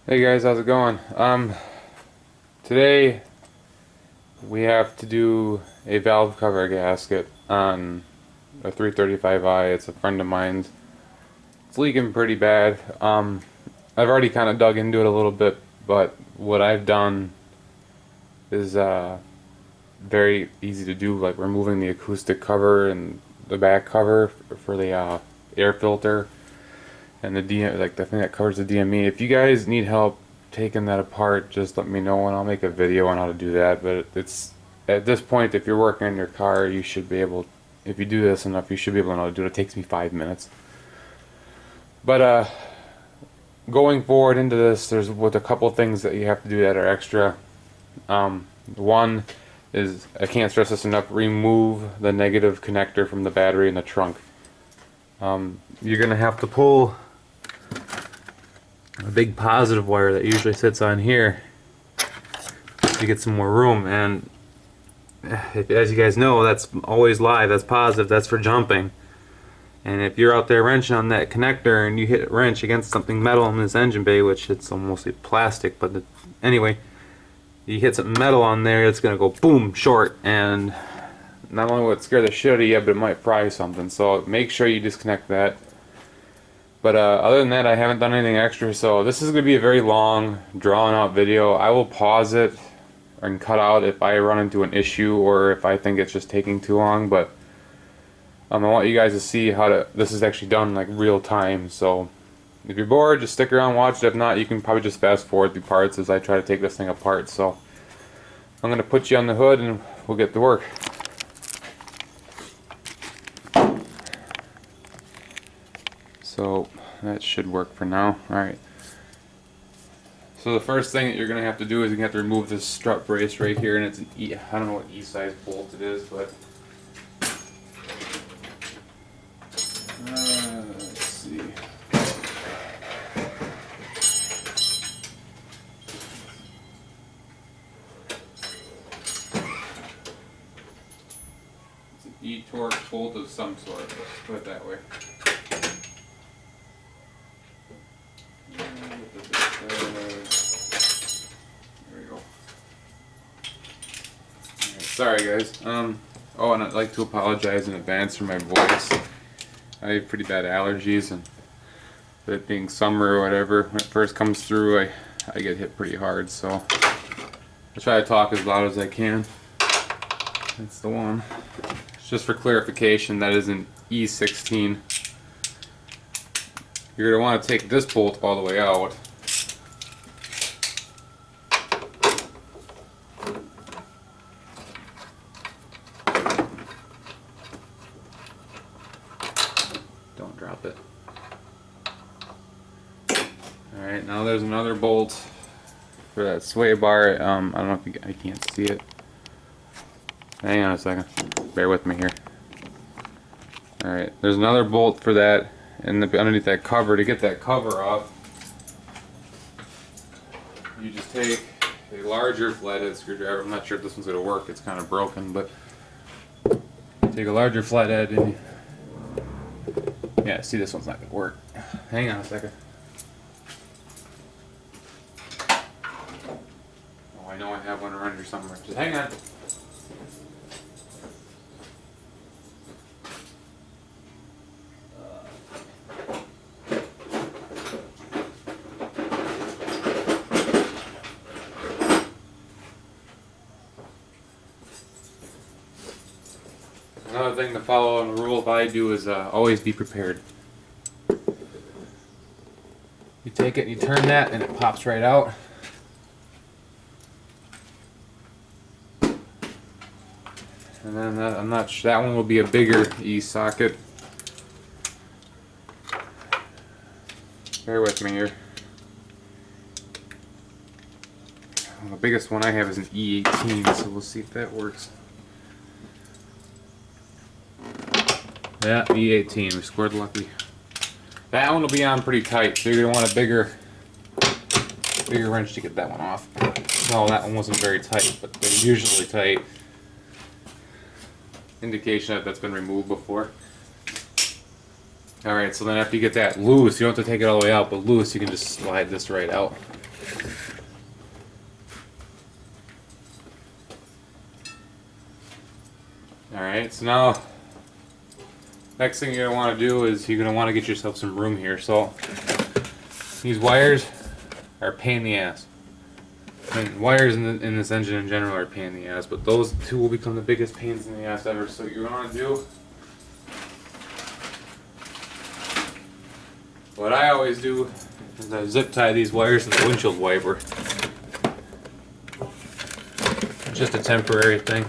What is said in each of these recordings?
Hey guys, how's it going? Today we have to do a valve cover gasket on a 335i. It's a friend of mine's. It's leaking pretty bad. I've already kind of dug into it a little bit, but what I've done is very easy to do, like removing the acoustic cover and the back cover for the air filter and the like the thing that covers the DME. If you guys need help taking that apart, just let me know and I'll make a video on how to do that. But it's at this point, if you're working on your car, you should be able, if you do this enough, you should be able to know how to do it. It takes me 5 minutes. But going forward into this, there's with a couple things that you have to do that are extra. One is, I can't stress this enough, remove the negative connector from the battery in the trunk. You're gonna have to pull a big positive wire that usually sits on here to get some more room, and as you guys know, that's always live, that's positive, that's for jumping. And if you're out there wrenching on that connector and you hit a wrench against something metal in this engine bay, which it's mostly plastic, but anyway, you hit something metal on there, it's gonna go boom, short, and not only will it scare the shit out of you, but it might fry something. So make sure you disconnect that. But other than that, I haven't done anything extra, so this is going to be a very long, drawn-out video. I will pause it and cut out if I run into an issue or if I think it's just taking too long. But I want you guys to see how this is actually done like real time. So if you're bored, just stick around, watch it. If not, you can probably just fast forward through parts as I try to take this thing apart. So I'm going to put you on the hood and we'll get to work. So that should work for now. Alright. So the first thing that you're going to have to do is you have to remove this strut brace right here, and it's an E, I don't know what E-size bolt it is, but let's see. It's an E-torque bolt of some sort, let's put it that way. There we go. Right, sorry guys. Oh, and I'd like to apologize in advance for my voice. I have pretty bad allergies, and with it being summer or whatever, when it first comes through, I get hit pretty hard, so I try to talk as loud as I can. That's the one. Just for clarification, that is an E16. You're going to want to take this bolt all the way out. Don't drop it. Alright, now there's another bolt for that sway bar. I don't know if I can't see it. Hang on a second. Bear with me here. Alright, there's another bolt for that. And underneath that cover, to get that cover off, you just take a larger flathead screwdriver. I'm not sure if this one's going to work, it's kind of broken, but take a larger flathead and yeah, see, this one's not going to work. Hang on a second. Oh, I know I have one around here somewhere. Just hang on. Another thing to follow on the rule if I do is always be prepared. You take it and you turn that and it pops right out. And then I'm not sure, that one will be a bigger E-socket. Bear with me here. The biggest one I have is an E18, so we'll see if that works. Yeah, E18, we scored lucky. That one will be on pretty tight, so you're going to want a bigger wrench to get that one off. No, that one wasn't very tight, but they're usually tight. Indication that that's been removed before. Alright, so then after you get that loose, you don't have to take it all the way out, but loose, you can just slide this right out. Alright, so now, next thing you're going to want to do is you're going to want to get yourself some room here. So, these wires are a pain in the ass. I mean, wires in this engine in general are a pain in the ass, but those two will become the biggest pains in the ass ever. So what you want to do, what I always do, is I zip tie these wires to the windshield wiper. It's just a temporary thing.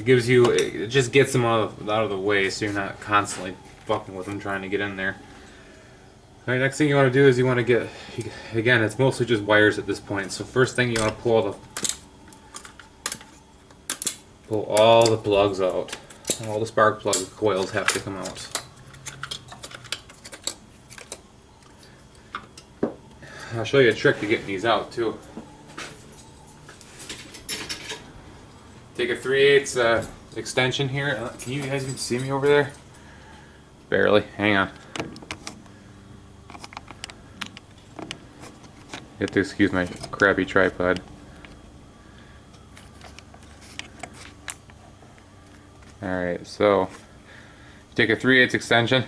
It just gets them out of the way, so you're not constantly fucking with them trying to get in there. Alright, next thing you want to do is you want to get, again, it's mostly just wires at this point. So first thing you want to pull all the plugs out. All the spark plug coils have to come out. I'll show you a trick to getting these out too. Take a 3/8 extension here. Can you guys even see me over there? Barely. Hang on. You have to excuse my crappy tripod. Alright, so you take a 3/8 extension.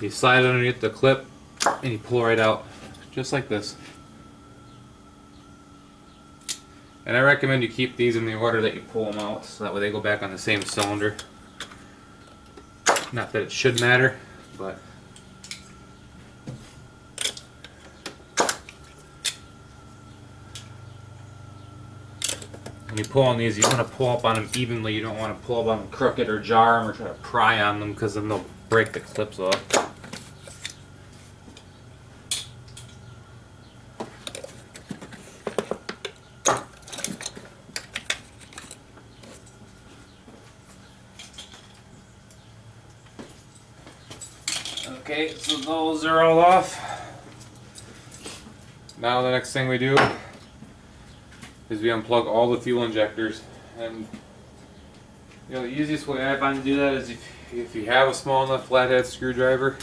You slide it underneath the clip and you pull right out. Just like this. And I recommend you keep these in the order that you pull them out, so that way they go back on the same cylinder. Not that it should matter, but when you pull on these, you want to pull up on them evenly. You don't want to pull up on them crooked or jar them or try to pry on them, because then they'll break the clips off. Okay, so those are all off. Now the next thing we do is we unplug all the fuel injectors. And the easiest way I find to do that is if you have a small enough flathead screwdriver,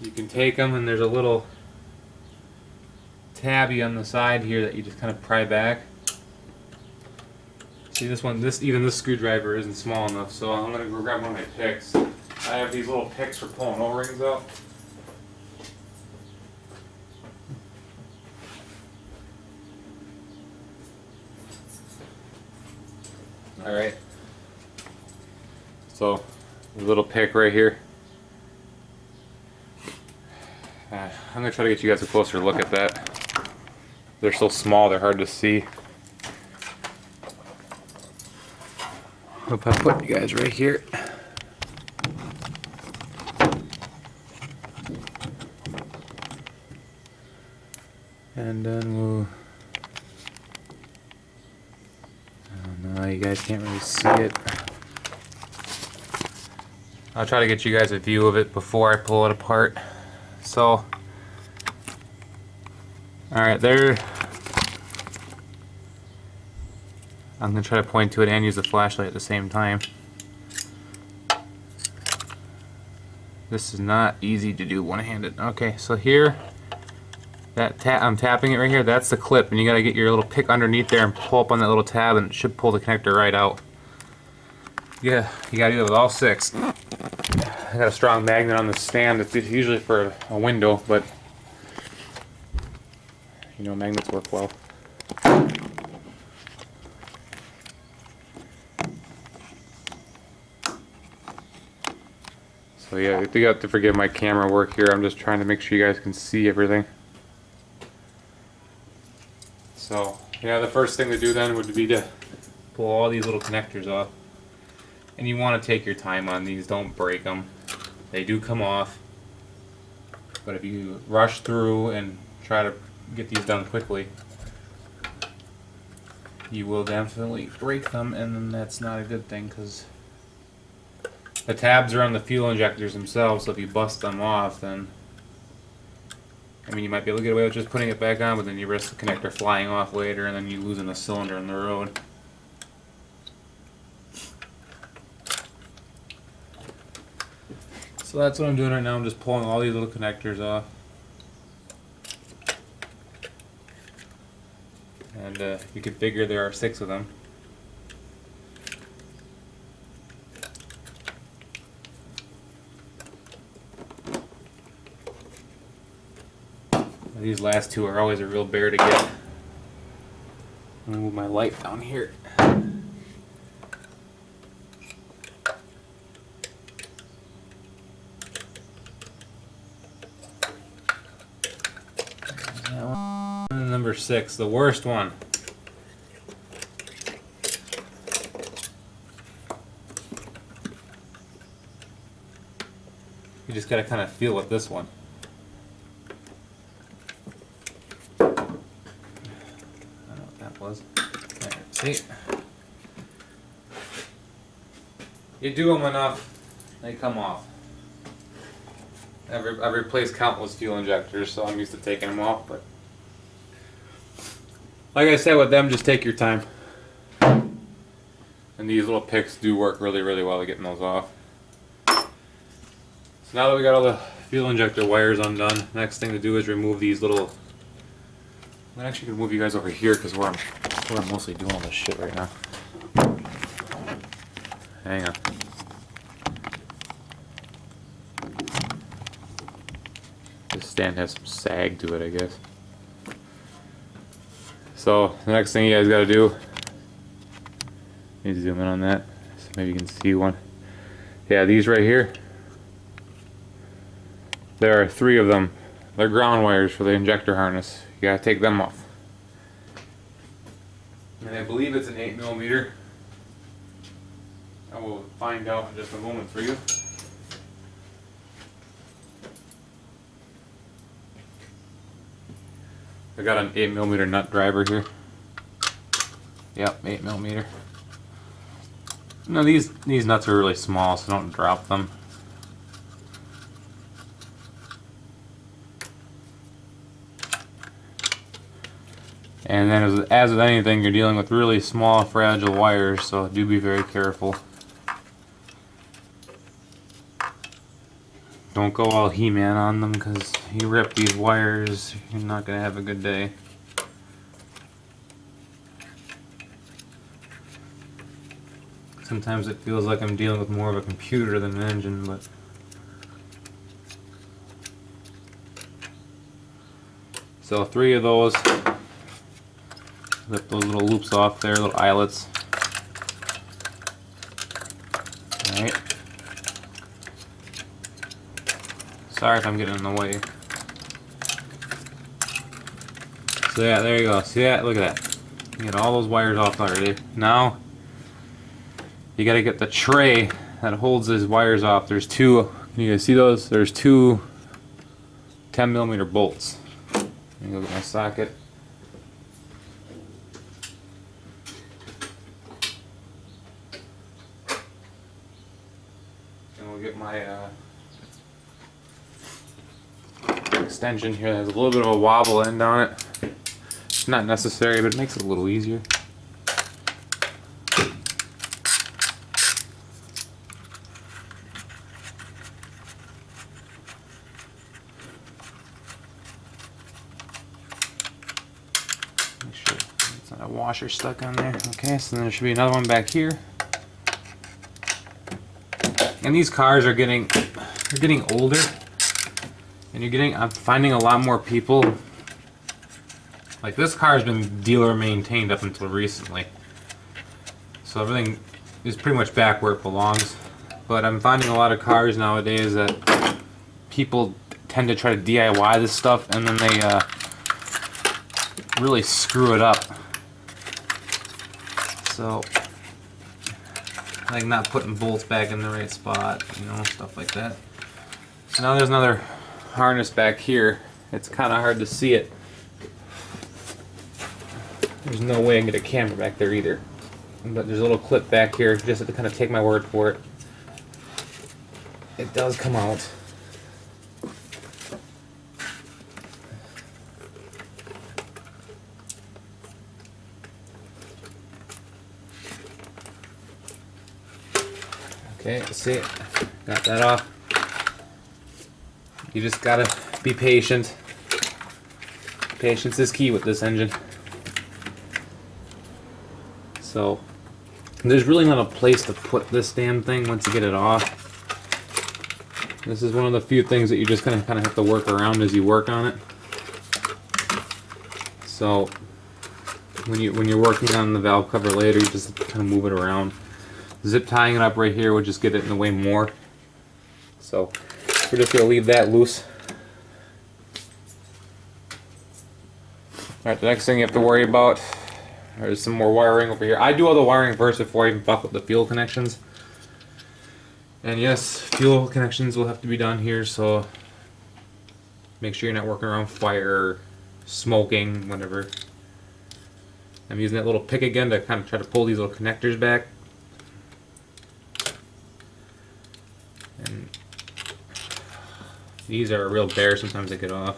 you can take them and there's a little tabby on the side here that you just kind of pry back. See this one, even this screwdriver isn't small enough, so I'm going to go grab one of my picks. I have these little picks for pulling O-rings out. Alright. So, a little pick right here. I'm going to try to get you guys a closer look at that. They're so small, they're hard to see. Hope I put you guys right here. And then we'll... Oh no, you guys can't really see it. I'll try to get you guys a view of it before I pull it apart. So, alright, there. I'm going to try to point to it and use the flashlight at the same time. This is not easy to do one-handed. Okay, so here, I'm tapping it right here, that's the clip, and you gotta get your little pick underneath there and pull up on that little tab, and it should pull the connector right out. Yeah, you gotta do it with all 6. I got a strong magnet on the stand. It's usually for a window, but you know, magnets work well. So yeah, you have to forgive my camera work here. I'm just trying to make sure you guys can see everything. So, yeah, the first thing to do then would be to pull all these little connectors off. And you want to take your time on these, don't break them. They do come off. But if you rush through and try to get these done quickly, you will definitely break them, and then that's not a good thing, because the tabs are on the fuel injectors themselves, so if you bust them off, then I mean, you might be able to get away with just putting it back on, but then you risk the connector flying off later and then you losing a cylinder in the road. So that's what I'm doing right now. I'm just pulling all these little connectors off. And you can figure there are 6 of them. These last 2 are always a real bear to get. I'm gonna move my light down here. Number 6, the worst one. You just gotta kind of feel with this one. I don't know what that was. There, see? You do them enough, they come off. I've replaced countless fuel injectors, so I'm used to taking them off, but like I said with them, just take your time. And these little picks do work really, really well at getting those off. So now that we got all the fuel injector wires undone, next thing to do is remove these little... I'm actually going to move you guys over here because where I'm mostly doing all this shit right now. Hang on. This stand has some sag to it, I guess. So the next thing you guys got to do, need to zoom in on that so maybe you can see one. Yeah, these right here, there are 3 of them. They're ground wires for the injector harness. You gotta take them off. And I believe it's an 8mm. I will find out in just a moment for you. I got an 8mm nut driver here. Yep, 8mm. No, these nuts are really small, so don't drop them. And then as with anything, you're dealing with really small, fragile wires, so do be very careful. Don't go all He-Man on them, because you rip these wires, you're not going to have a good day. Sometimes it feels like I'm dealing with more of a computer than an engine, but... So 3 of those. Rip those little loops off there, little eyelets. Alright. Sorry if I'm getting in the way. So yeah, there you go. See that? Look at that. You get all those wires off already. Now, you gotta get the tray that holds these wires off. There's 2, can you guys see those? There's 2 10mm bolts. Let me go get my socket. And we'll get my extension here that has a little bit of a wobble end on it. It's not necessary, but it makes it a little easier. Make sure it's not a washer stuck on there. Okay, so then there should be another one back here. And these cars are getting older. And I'm finding a lot more people, like this car has been dealer maintained up until recently. So everything is pretty much back where it belongs. But I'm finding a lot of cars nowadays that people tend to try to DIY this stuff and then they really screw it up. So, like not putting bolts back in the right spot, you know, stuff like that. So now there's another harness back here. It's kind of hard to see it. There's no way I can get a camera back there either. But there's a little clip back here, just to kind of take my word for it. It does come out. Okay, see, got that off. You just gotta be patient. Patience is key with this engine. So, there's really not a place to put this damn thing once you get it off. This is one of the few things that you're just gonna kind of have to work around as you work on it. So, when you're working on the valve cover later, you just kind of move it around. Zip tying it up right here would just get it in the way more. So, we're just gonna leave that loose. Alright, the next thing you have to worry about, there's some more wiring over here. I do all the wiring first before I even fuck with the fuel connections. And yes, fuel connections will have to be done here, so make sure you're not working around fire, smoking, whatever. I'm using that little pick again to kind of try to pull these little connectors back. And these are a real bear, sometimes they get off.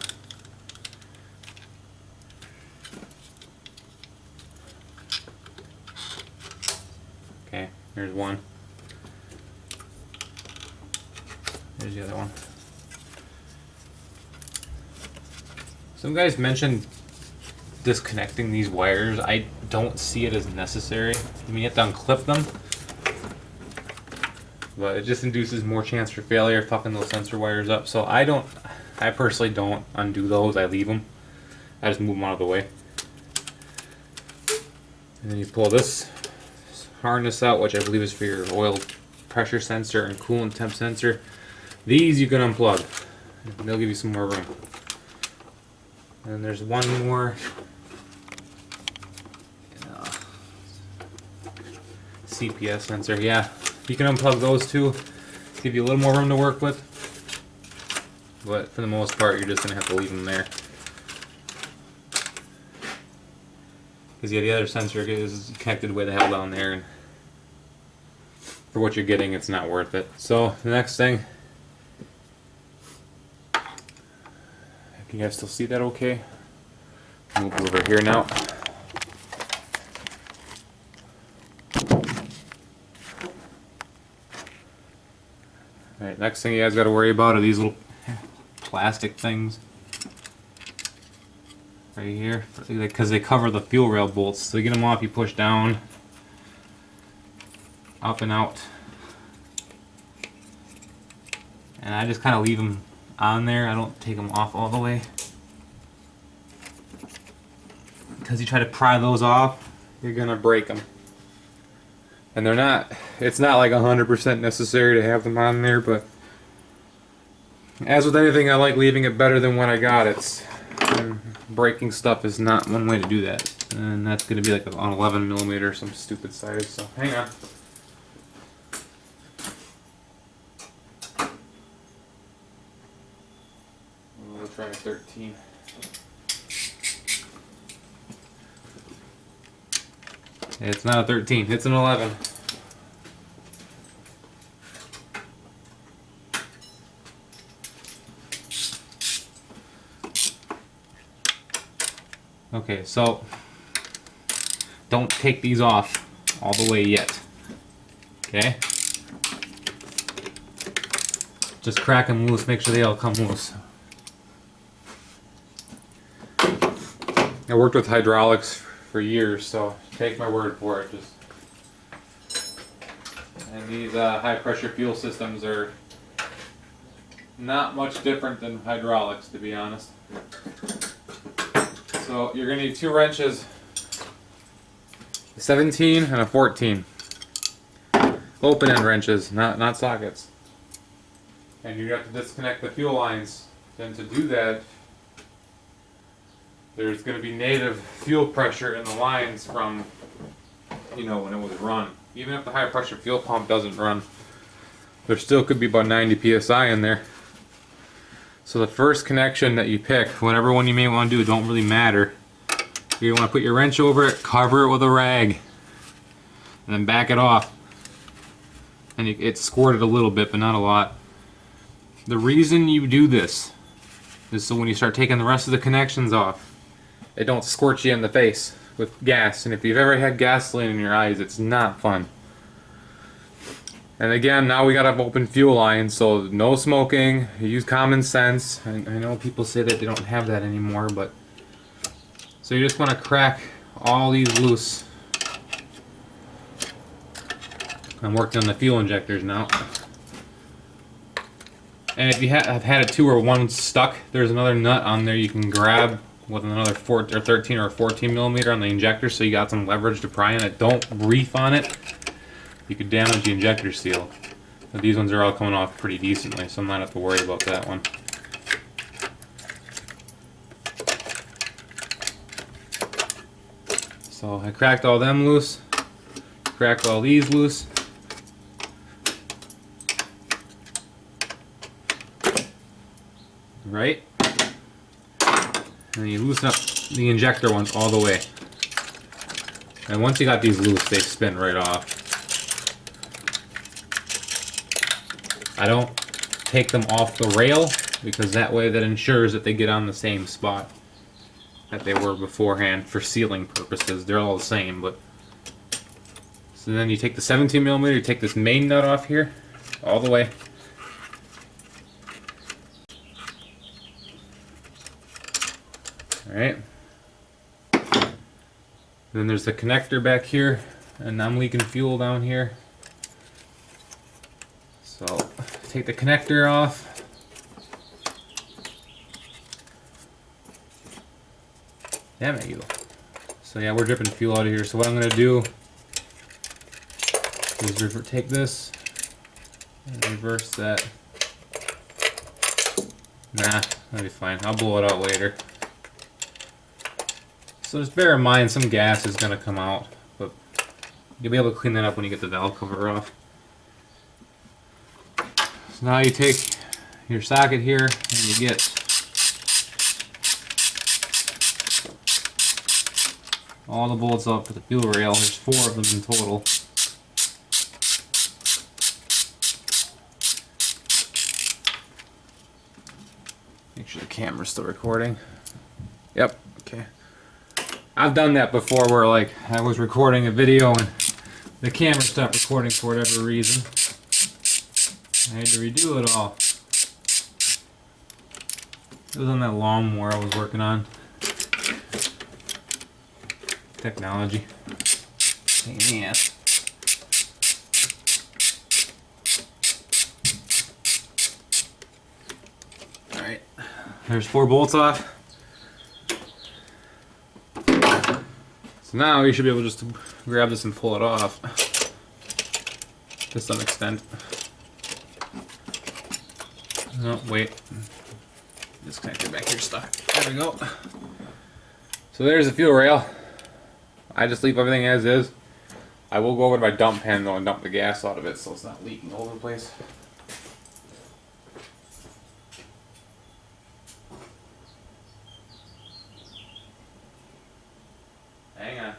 Okay, there's one. There's the other one. Some guys mentioned disconnecting these wires. I don't see it as necessary. I mean, you have to unclip them, but it just induces more chance for failure fucking those sensor wires up. So I personally don't undo those. I leave them. I just move them out of the way. And then you pull this harness out, which I believe is for your oil pressure sensor and coolant temp sensor. These you can unplug. They'll give you some more room. And there's one more CPS sensor. Yeah, you can unplug those two. Give you a little more room to work with. But for the most part, you're just going to have to leave them there. Because yeah, the other sensor is connected way the hell down there. And for what you're getting, it's not worth it. So the next thing, can you guys still see that okay? Move over here now. Alright, next thing you guys got to worry about are these little plastic things right here, because they cover the fuel rail bolts. So you get them off, you push down, up and out, and I just kind of leave them on there. I don't take them off all the way, because you try to pry those off, you're gonna break them. And they're not, it's not like 100% necessary to have them on there, but as with anything, I like leaving it better than when I got it. And breaking stuff is not one way to do that. And that's going to be like on 11mm or some stupid size, so hang on. We'll try a 13. It's not a 13, it's an 11. Okay, so don't take these off all the way yet. Okay? Just crack them loose, make sure they all come loose. I worked with hydraulics for years, so take my word for it. And these high pressure fuel systems are not much different than hydraulics, to be honest. So you're going to need 2 wrenches, a 17 and a 14. Open end wrenches, not sockets. And you have to disconnect the fuel lines. Then to do that, there's going to be native fuel pressure in the lines from, you know, when it was run. Even if the high pressure fuel pump doesn't run, there still could be about 90 psi in there. So the first connection that you pick, whatever one you may want to do, don't really matter. You want to put your wrench over it, cover it with a rag, and then back it off. And it's squirted a little bit, but not a lot. The reason you do this is so when you start taking the rest of the connections off, it don't scorch you in the face with gas. And if you've ever had gasoline in your eyes, it's not fun. And again, now we got an open fuel line, so no smoking. Use common sense. I know people say that they don't have that anymore, but so you just want to crack all these loose. I'm working on the fuel injectors now. And if you have had a 2 or 1 stuck, there's another nut on there you can grab with another 13 or 14 millimeter on the injector, so you got some leverage to pry in it. Don't reef on it. You could damage the injector seal. But these ones are all coming off pretty decently, so I'm not have to worry about that one. So I cracked all them loose, cracked all these loose. Right? And you loosen up the injector ones all the way. And once you got these loose, they spin right off. I don't take them off the rail because that way that ensures that they get on the same spot that they were beforehand for sealing purposes. They're all the same, but so then you take the 17 millimeter, you take this main nut off here all the way. Alright. Then there's the connector back here, and I'm leaking fuel down here. So take the connector off. Damn it, you. So yeah, we're dripping fuel out of here. So what I'm going to do is take this and reverse that. Nah, that'll be fine. I'll blow it out later. So just bear in mind some gas is going to come out, but you'll be able to clean that up when you get the valve cover off. So now you take your socket here and you get all the bolts off for the fuel rail. There's 4 of them in total. Make sure the camera's still recording. Yep, okay. I've done that before where like I was recording a video and the camera stopped recording for whatever reason. I had to redo it all. It was on that lawnmower I was working on. Technology. Pain in the ass. Alright. There's 4 bolts off. So now you should be able just to grab this and pull it off. To some extent. Oh, wait. This connector back here stuck. There we go. So there's the fuel rail. I just leave everything as is. I will go over to my dump pan though and dump the gas out of it so it's not leaking all over the place. Hang on.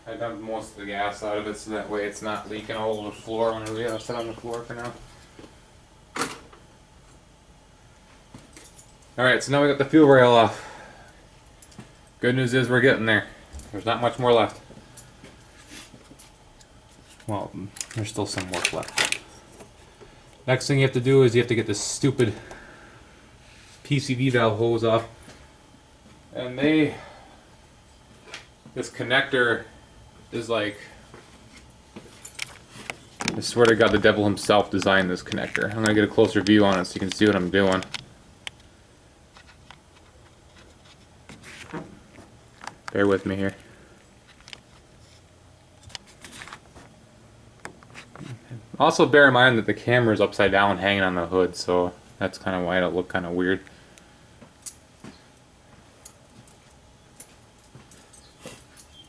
I dumped most of the gas out of it so that way it's not leaking all over the floor when we sit on the floor for now. Alright, so now we got the fuel rail off. Good news is we're getting there. There's not much more left. Well, there's still some work left. Next thing you have to do is you have to get this stupid PCV valve hose off. And this connector is like, I swear to God the devil himself designed this connector. I'm going to get a closer view on it so you can see what I'm doing. Bear with me here. Also bear in mind that the camera is upside down hanging on the hood, so that's kind of why it'll look kind of weird.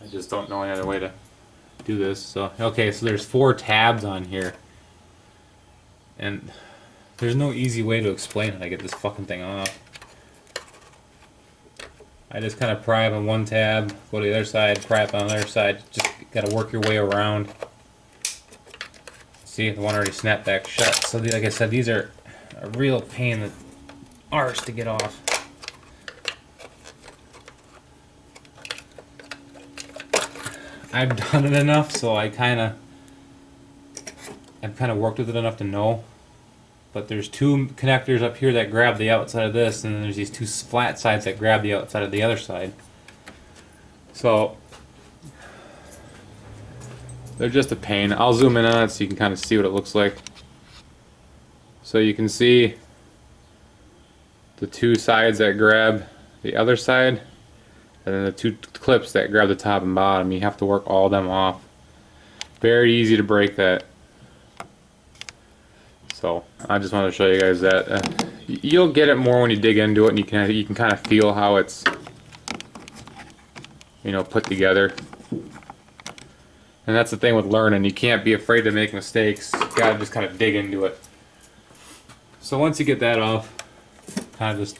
I just don't know any other way to do this. So okay, so there's 4 tabs on here. And there's no easy way to explain how to get this fucking thing off. I just kind of pry up on one tab, go to the other side, pry up on the other side. Just gotta work your way around. See, the one already snapped back shut. So like I said, these are a real pain in the arse to get off. I've done it enough, so I've kind of worked with it enough to know. But there's two connectors up here that grab the outside of this, and then there's these two flat sides that grab the outside of the other side. So they're just a pain. I'll zoom in on it so you can kind of see what it looks like. So you can see the two sides that grab the other side, and then the two clips that grab the top and bottom. You have to work all of them off. Very easy to break that. So I just wanted to show you guys that. You'll get it more when you dig into it, and you can kind of feel how it's, you know, put together. And that's the thing with learning. You can't be afraid to make mistakes. You gotta just kind of dig into it. So once you get that off, there's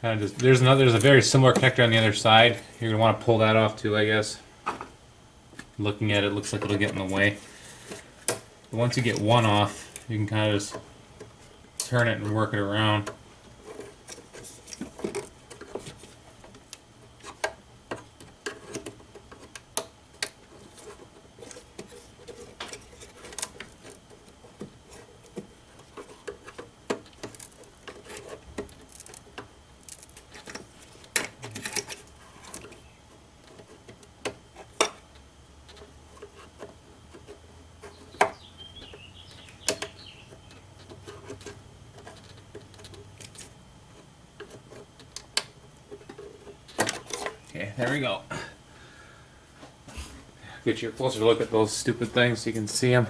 a very similar connector on the other side. You're gonna want to pull that off too, I guess. Looking at it, looks like it'll get in the way. But once you get one off, you can kind of just turn it and work it around. Okay, there we go. Get you a closer look at those stupid things so you can see them.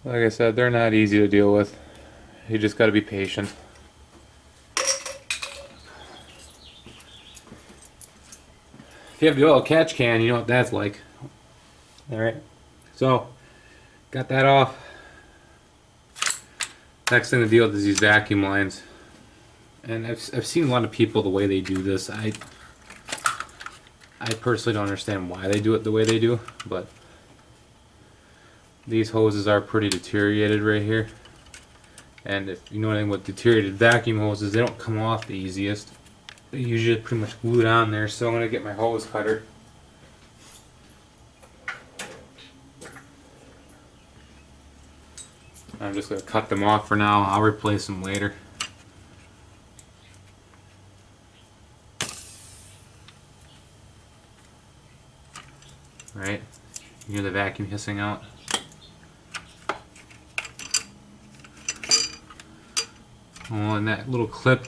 Like I said, they're not easy to deal with. You just gotta be patient. If you have the oil catch can, you know what that's like. Alright, so got that off. Next thing to deal with is these vacuum lines. And I've seen a lot of people the way they do this. I personally don't understand why they do it the way they do, but these hoses are pretty deteriorated right here. And if you know anything with deteriorated vacuum hoses, they don't come off the easiest. They usually pretty much glued on there, so I'm going to get my hose cutter. I'm just going to cut them off for now. I'll replace them later. Right? You hear the vacuum hissing out? Oh, and that little clip,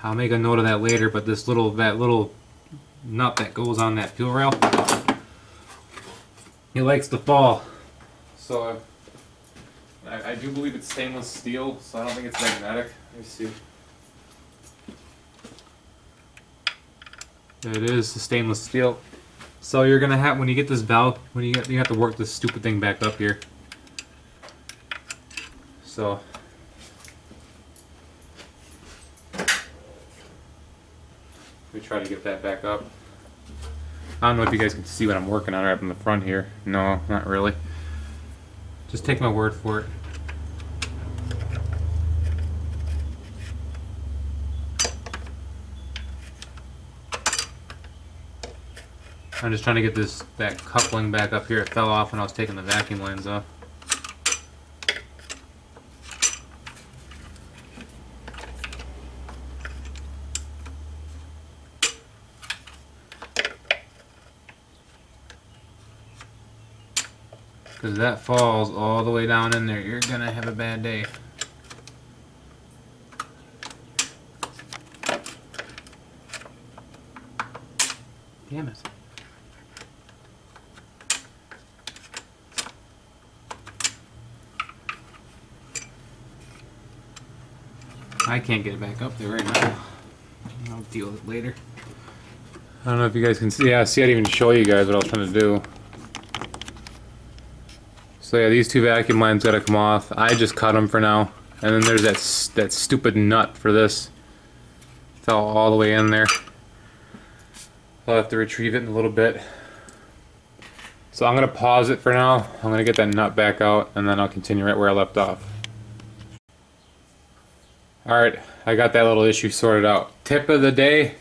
I'll make a note of that later, but that little nut that goes on that fuel rail, it likes to fall. So I do believe it's stainless steel, so I don't think it's magnetic. Let me see. It is the stainless steel. So you're gonna have, when you get this valve, you have to work this stupid thing back up here. So let me try to get that back up. I don't know if you guys can see what I'm working on right up in the front here. No, not really. Just take my word for it. I'm just trying to get that coupling back up here. It fell off when I was taking the vacuum lines off. Because that falls all the way down in there, you're gonna have a bad day. Damn it. I can't get it back up there right now. I'll deal with it later. I don't know if you guys can see. Yeah, see, I didn't even show you guys what I was trying to do. So yeah, these two vacuum lines gotta come off. I just cut them for now. And then there's that stupid nut for this. It's all the way in there. I'll have to retrieve it in a little bit. So I'm gonna pause it for now. I'm gonna get that nut back out, and then I'll continue right where I left off. Alright, I got that little issue sorted out. Tip of the day,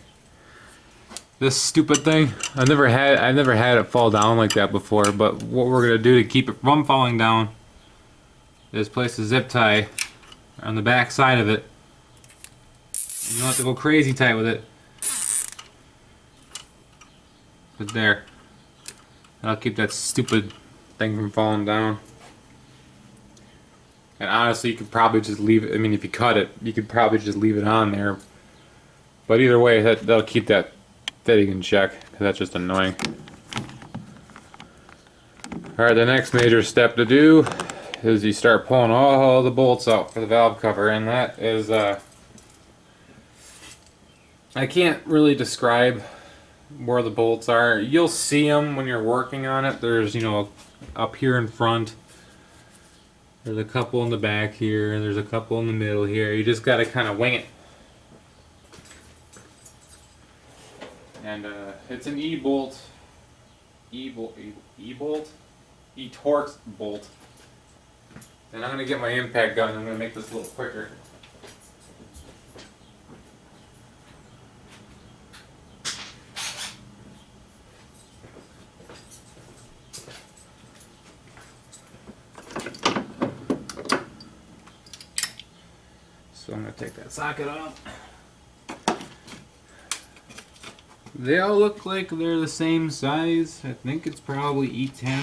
This stupid thing. I've never had it fall down like that before, but what we're gonna do to keep it from falling down is place a zip tie on the back side of it. And you don't have to go crazy tight with it. But there. That'll keep that stupid thing from falling down. And honestly, you could probably just leave it. I mean, if you cut it, you could probably just leave it on there. But either way, that'll keep that fitting in check, because that's just annoying. Alright, the next major step to do is you start pulling all the bolts out for the valve cover, and that is, I can't really describe where the bolts are. You'll see them when you're working on it. There's, you know, up here in front. There's a couple in the back here, and there's a couple in the middle here. You just gotta kind of wing it. And it's an E-bolt, E-bolt, E-Torx bolt. And I'm gonna get my impact gun. I'm gonna make this a little quicker. So I'm gonna take that socket off. They all look like they're the same size. I think it's probably E10.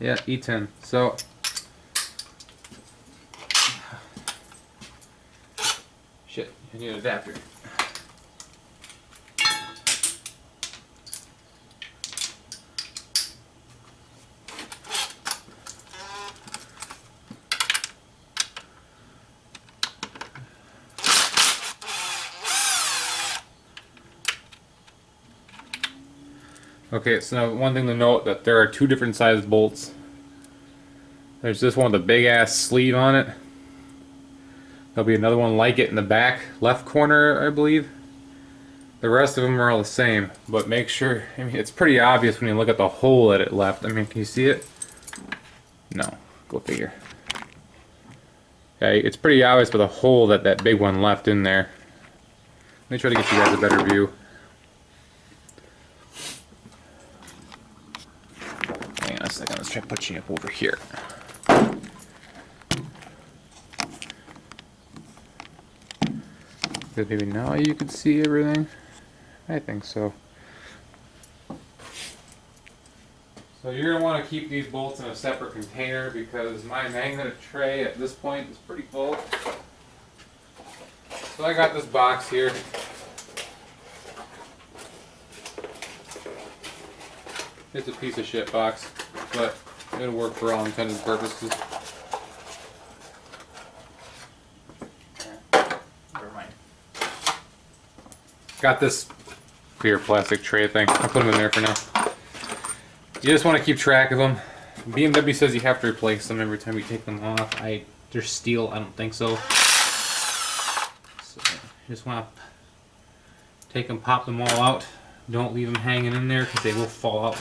Yeah, E10. So shit, I need an adapter. Okay, so one thing to note, that there are two different sized bolts. There's this one with a big ass sleeve on it. There'll be another one like it in the back left corner, I believe. The rest of them are all the same, but make sure, I mean, it's pretty obvious when you look at the hole that it left. I mean, can you see it? No, go figure. Okay, it's pretty obvious with the hole that that big one left in there. Let me try to get you guys a better view. Hang on a second, let's try to put you up over here. Good, maybe now you can see everything. I think so. So you're going to want to keep these bolts in a separate container, because my magnet tray at this point is pretty full. So I got this box here. It's a piece of shit box, but it'll work for all intended purposes. Never mind. Got this clear plastic tray thing. I'll put them in there for now. You just want to keep track of them. BMW says you have to replace them every time you take them off. They're steel. I don't think so. So you just want to take them, pop them all out. Don't leave them hanging in there, because they will fall out.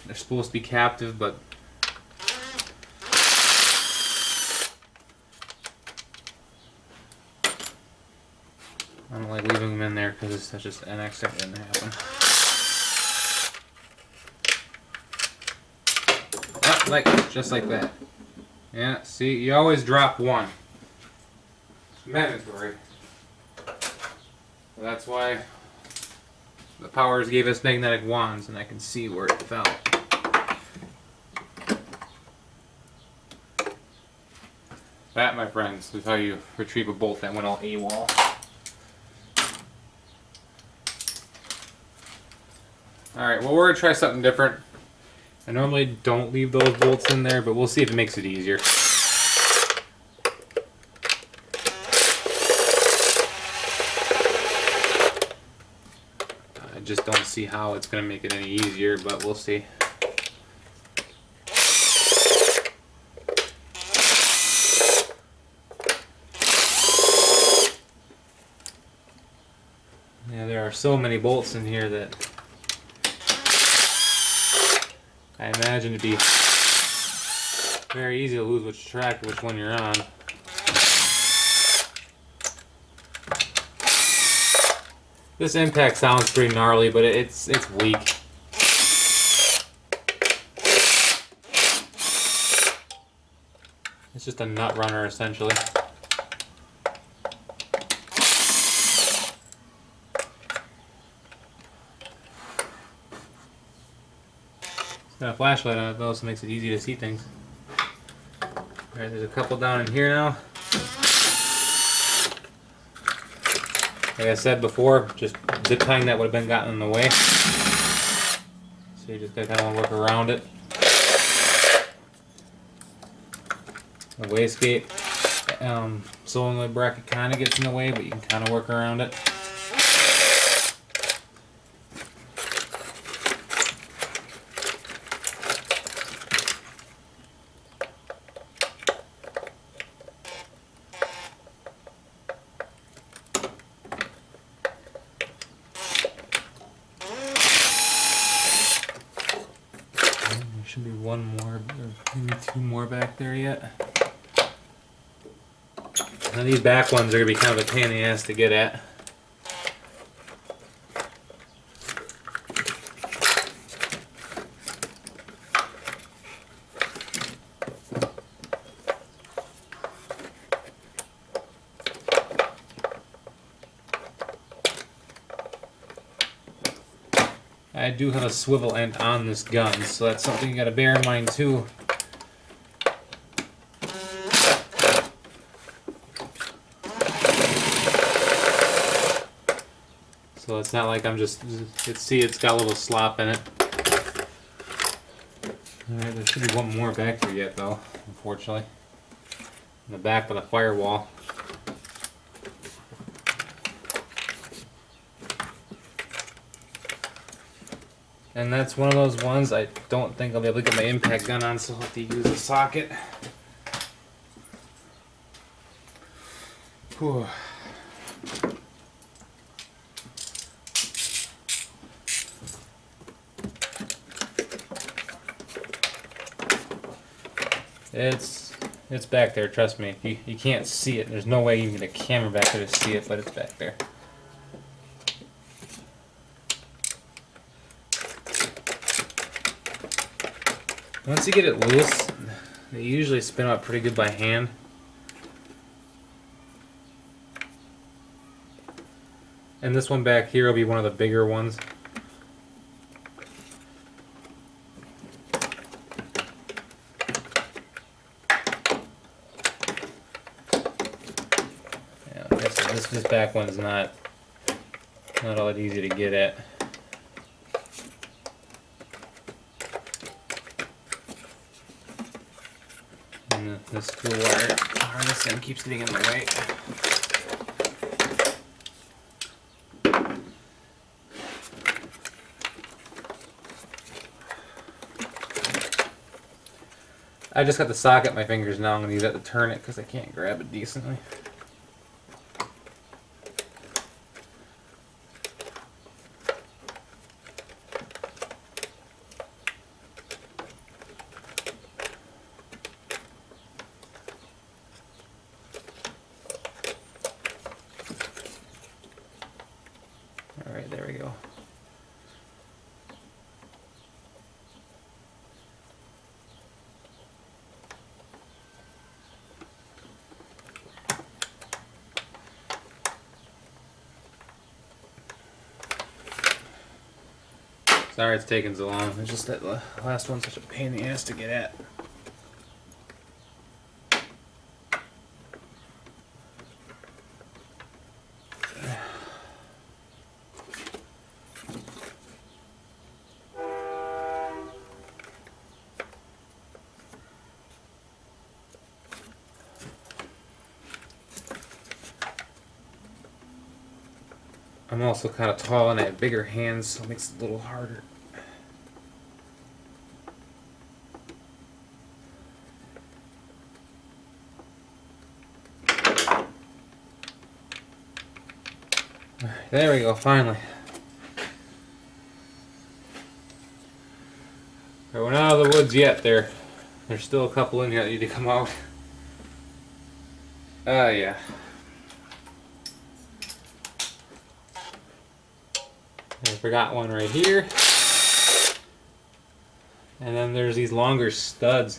They're supposed to be captive, but I don't like leaving them in there, because it's just an accident didn't happen. Oh, just like that. Yeah, see, you always drop one. It's mandatory. So that's why the Powers gave us magnetic wands, and I can see where it fell. That, my friends, is how you retrieve a bolt that went all AWOL. Alright, well, we're going to try something different. I normally don't leave those bolts in there, but we'll see if it makes it easier. I just don't see how it's going to make it any easier, but we'll see. Yeah, there are so many bolts in here that I imagine it'd be Very easy to lose which track, which one you're on. This impact sounds pretty gnarly, but it's weak. It's just a nut runner, essentially. It's got a flashlight on it though, so it makes it easy to see things. Alright, there's a couple down in here now. Like I said before, just zip tying that would have been gotten in the way. So you just gotta kind of work around it. The wastegate solenoid bracket kind of gets in the way, but you can kind of work around it. There should be one more, or maybe two more back there yet. Now these back ones are going to be kind of a pain in the ass to get at. I do have a swivel end on this gun, so that's something you got to bear in mind too. So it's not like I'm just, see it's got a little slop in it. Alright, there should be one more back there yet though, unfortunately. In the back of the firewall. And that's one of those ones I don't think I'll be able to get my impact gun on, so I'll have to use a socket. Whew. It's back there, trust me. You can't see it. There's no way you can get a camera back there to see it, but it's back there. Once you get it loose, they usually spin out pretty good by hand. And this one back here will be one of the bigger ones. Yeah, this back one's not all that easy to get at. And this spool wire harness thing keeps getting in the way. I just got the socket in my fingers now. I'm going to use that to turn it because I can't grab it decently. Alright, there we go. Sorry it's taking so long. It's just that the last one's such a pain in the ass to get at. I'm also kind of tall and I have bigger hands, so it makes it a little harder. There we go, finally. We're not out of the woods yet there. There's still a couple in here that need to come out. Yeah. I forgot one right here. And then there's these longer studs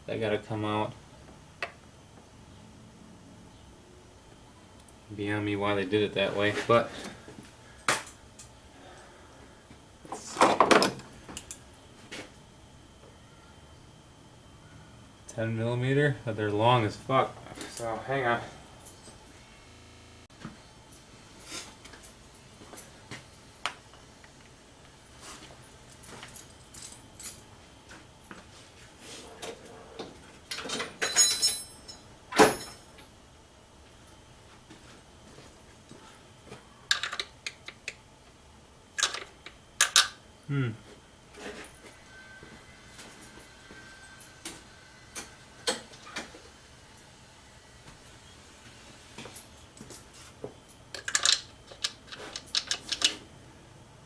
that gotta come out. Beyond me why they did it that way, but 10mm, but they're long as fuck. So hang on.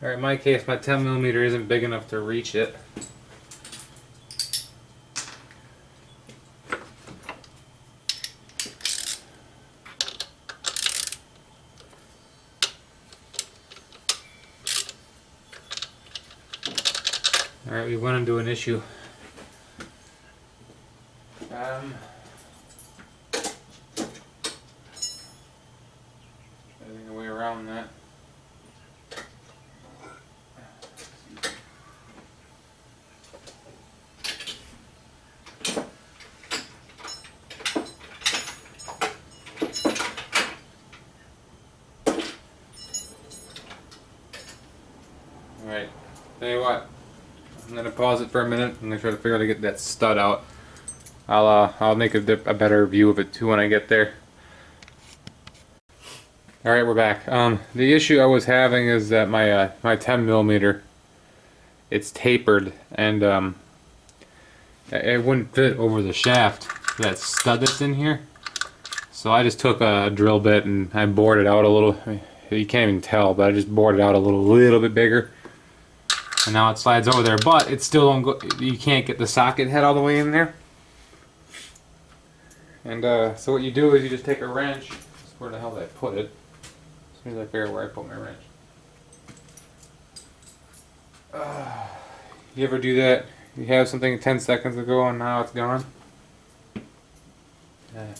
Alright, in my case, my 10mm isn't big enough to reach it. Alright, we went into an issue. Getting a way around that. Alright, tell you what, I'm gonna pause it for a minute. I'm gonna try to figure out how to get that stud out. I'll make a better view of it too when I get there. Alright, we're back. The issue I was having is that my 10mm, it's tapered, and it wouldn't fit over the shaft, that stud that's in here. So I just took a drill bit and I bored it out a little. You can't even tell, but I just bored it out a little bit bigger. And now it slides over there, but it still don't go. You can't get the socket head all the way in there. And so what you do is you just take a wrench. Where the hell did I put it? As soon as I figure out where I put my wrench. You ever do that? You have something 10 seconds ago and now it's gone?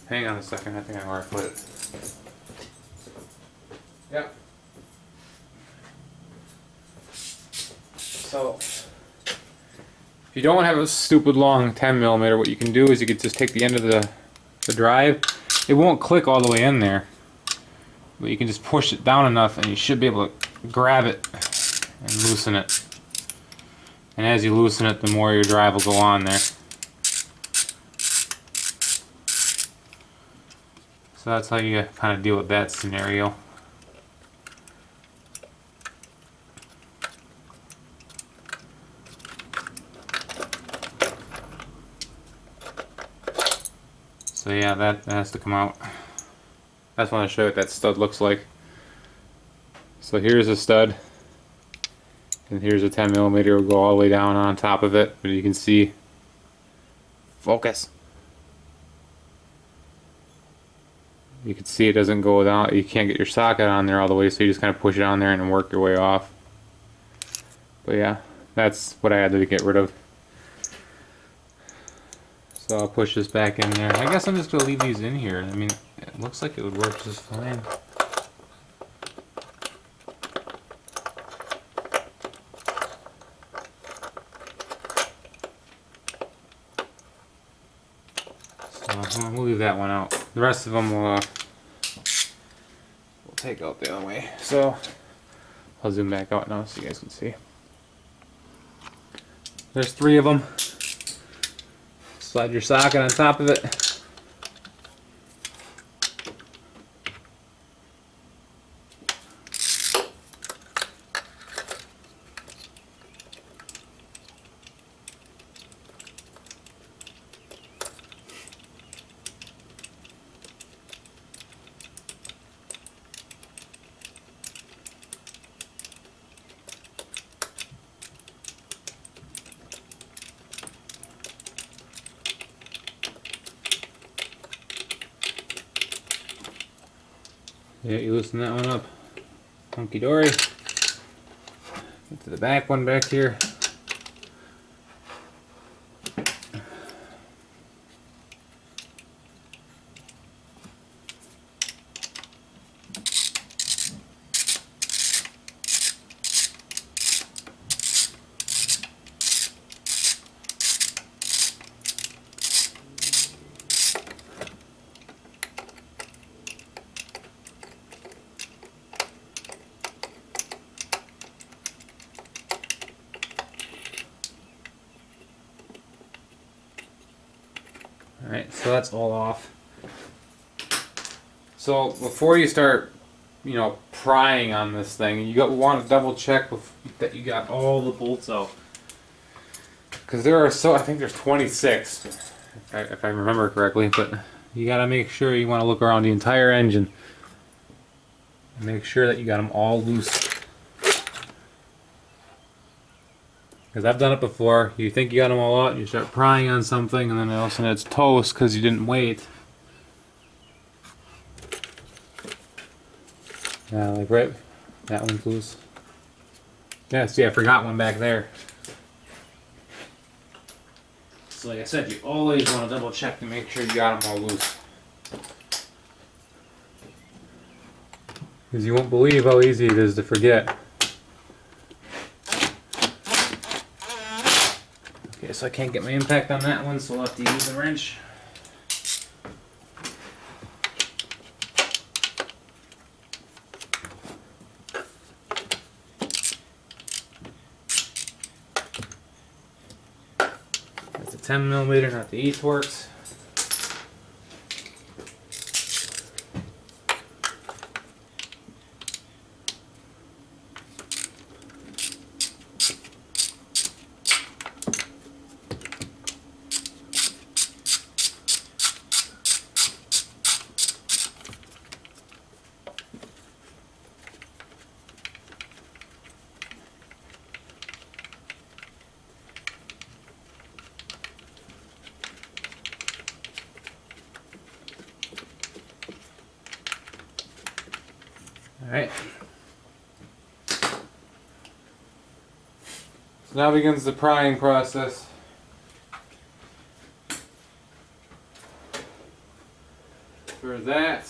Hang on a second, I think I know where I put it. Yep. So, if you don't have a stupid long 10mm, what you can do is you could just take the end of the drive. It won't click all the way in there, but you can just push it down enough and you should be able to grab it and loosen it. And as you loosen it, the more your drive will go on there. So that's how you kind of deal with that scenario. So yeah, that has to come out. I just want to show you what that stud looks like. So here's a stud, and here's a 10mm. Will go all the way down on top of it, but you can see. Focus. You can see it doesn't go down. You can't get your socket on there all the way, so you just kind of push it on there and work your way off. But yeah, that's what I had to get rid of. So I'll push this back in there. I guess I'm just going to leave these in here. I mean, it looks like it would work just fine. So we'll leave that one out. The rest of them we'll take out the other way. So I'll zoom back out now so you guys can see. There's 3 of them. Slide your socket on top of it. Yeah, you loosen that one up. Hunky dory. Get to the back one back here. Alright, so that's all off. So before you start, prying on this thing, you want to double check that you got all the bolts out. Because I think there's 26, if I remember correctly, but you got to make sure you want to look around the entire engine and make sure that you got them all loose. Because I've done it before. You think you got them all out, you start prying on something, and then all of a sudden it's toast because you didn't wait. Yeah, like right, that one's loose. Yeah, see, I forgot one back there. So like I said, you always want to double check to make sure you got them all loose. Because you won't believe how easy it is to forget. Okay, so I can't get my impact on that one, so I'll have to use the wrench. That's a 10mm, not the East Works. Alright. So now begins the prying process. For that,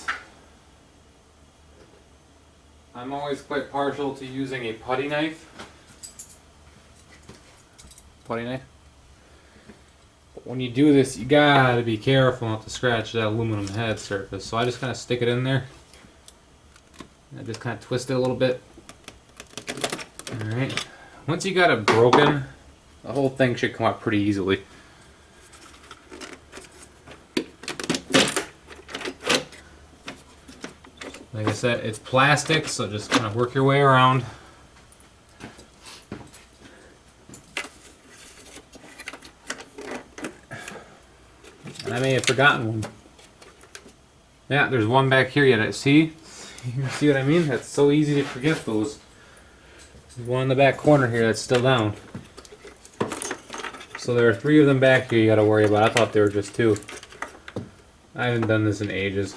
I'm always quite partial to using a putty knife. But when you do this, you gotta be careful not to scratch that aluminum head surface. So I just kind of stick it in there. I just kind of twist it a little bit. Alright. Once you got it broken, the whole thing should come out pretty easily. Like I said, it's plastic, so just kind of work your way around. And I may have forgotten one. Yeah, there's one back here yet. See? You see what I mean? That's so easy to forget those. There's one in the back corner here that's still down. So there are 3 of them back here you gotta worry about. I thought there were just 2. I haven't done this in ages.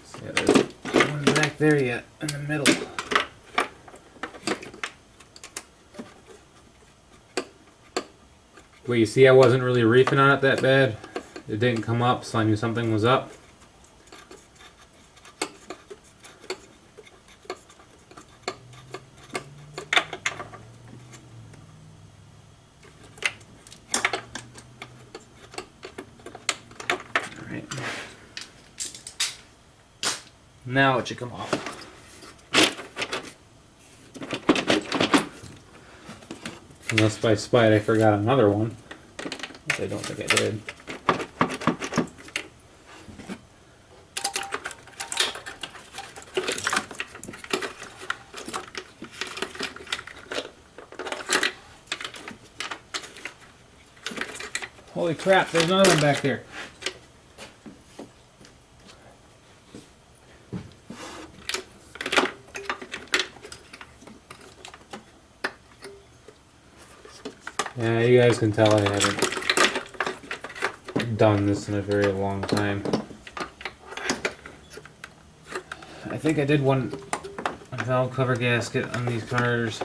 So yeah, there's one back there yet in the middle. Well, you see I wasn't really reefing on it that bad. It didn't come up, so I knew something was up. Alright. Now it should come off. Unless by spite I forgot another one, which I don't think I did. Holy crap, there's another one back there. Yeah, you guys can tell I haven't done this in a very long time. I think I did a valve cover gasket on these cars.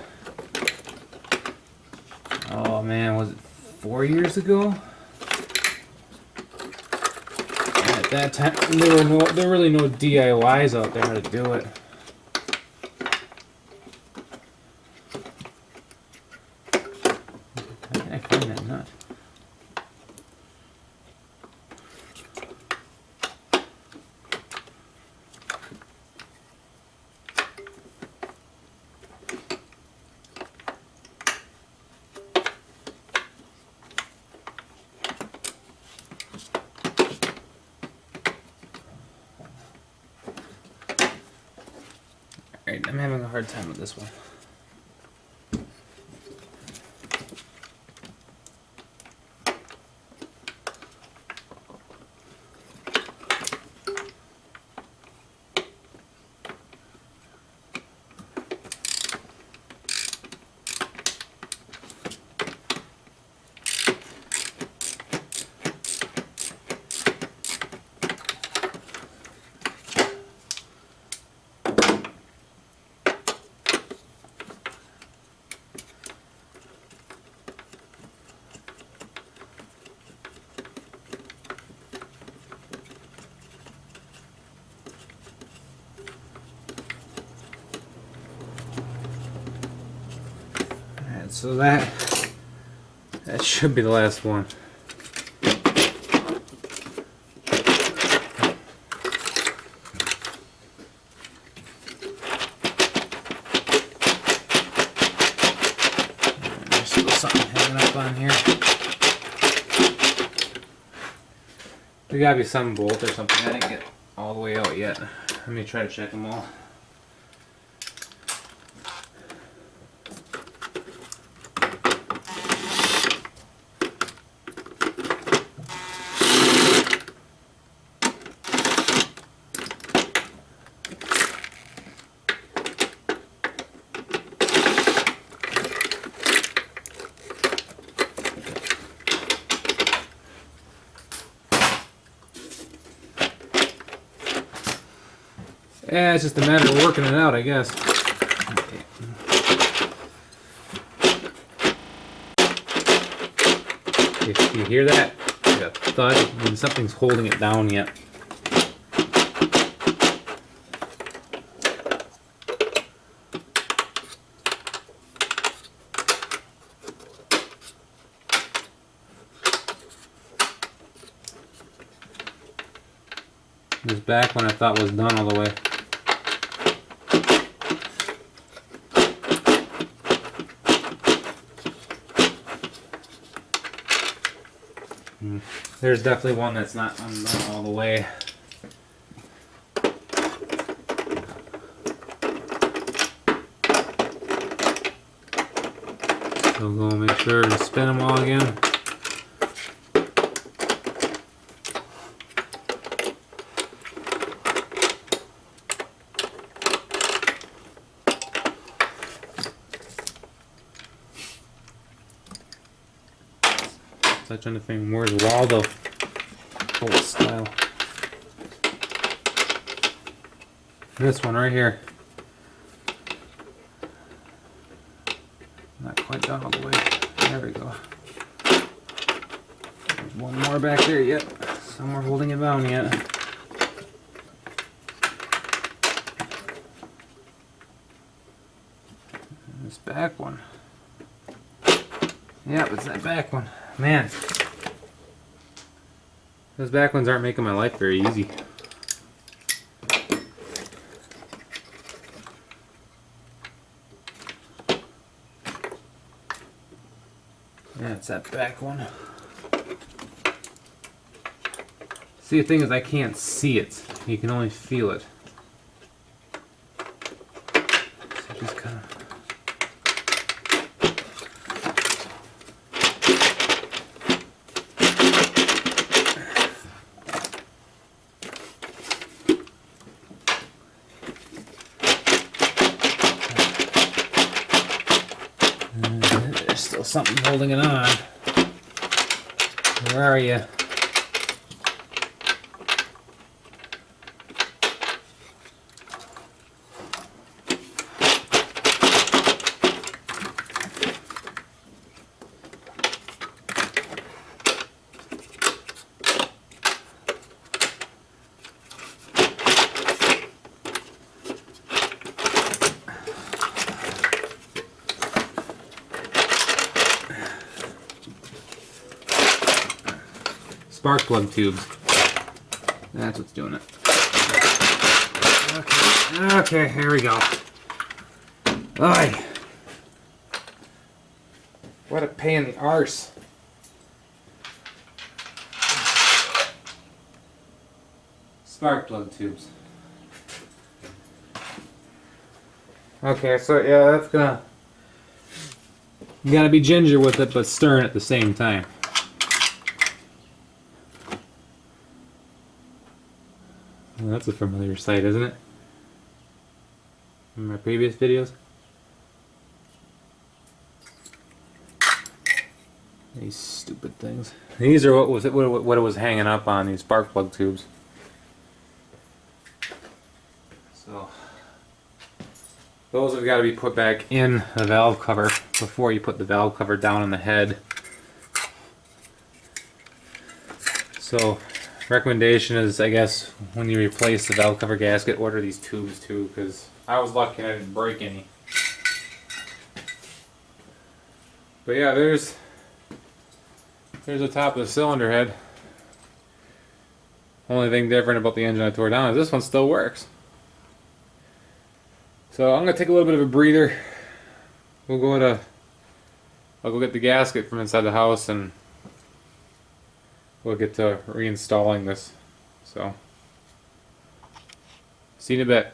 Oh man, was it 4 years ago? And at that time, there were really no DIYs out there to do it. How can I find that nut? Alright, I'm having a hard time with this one. So that should be the last one. There's still something hanging up on here. There gotta be some bolt or something. I didn't get all the way out yet. Let me try to check them all. Yeah, it's just a matter of working it out, I guess. If you hear that, like a thud, it means something's holding it down yet. This back one I thought was done all the way. There's definitely one that's not undone all the way. So go make sure to spin them all again. I'm trying to think, where's Waldo? Bolt style. This one right here. Not quite done all the way. There we go. There's one more back there yet. Some are holding it down yet. And this back one. Yep, it's that back one. Man, those back ones aren't making my life very easy. Yeah, it's that back one. See, the thing is I can't see it. You can only feel it. So just kind of... There's still something holding it on. Where are you? spark plug tubes. That's what's doing it. Okay, here we go. Ay. What a pain in the arse. Spark plug tubes. Okay, so yeah, that's gonna... You gotta be ginger with it, but stirring at the same time. Well, that's a familiar sight, isn't it? From my previous videos. These stupid things. These are what it was hanging up on, these spark plug tubes. So those have got to be put back in the valve cover before you put the valve cover down on the head. So recommendation is, I guess, when you replace the valve cover gasket, order these tubes too, because I was lucky and I didn't break any. But yeah, there's the top of the cylinder head. Only thing different about the engine I tore down is this one still works. So I'm gonna take a little bit of a breather. I'll go get the gasket from inside the house and we'll get to reinstalling this. So see you in a bit.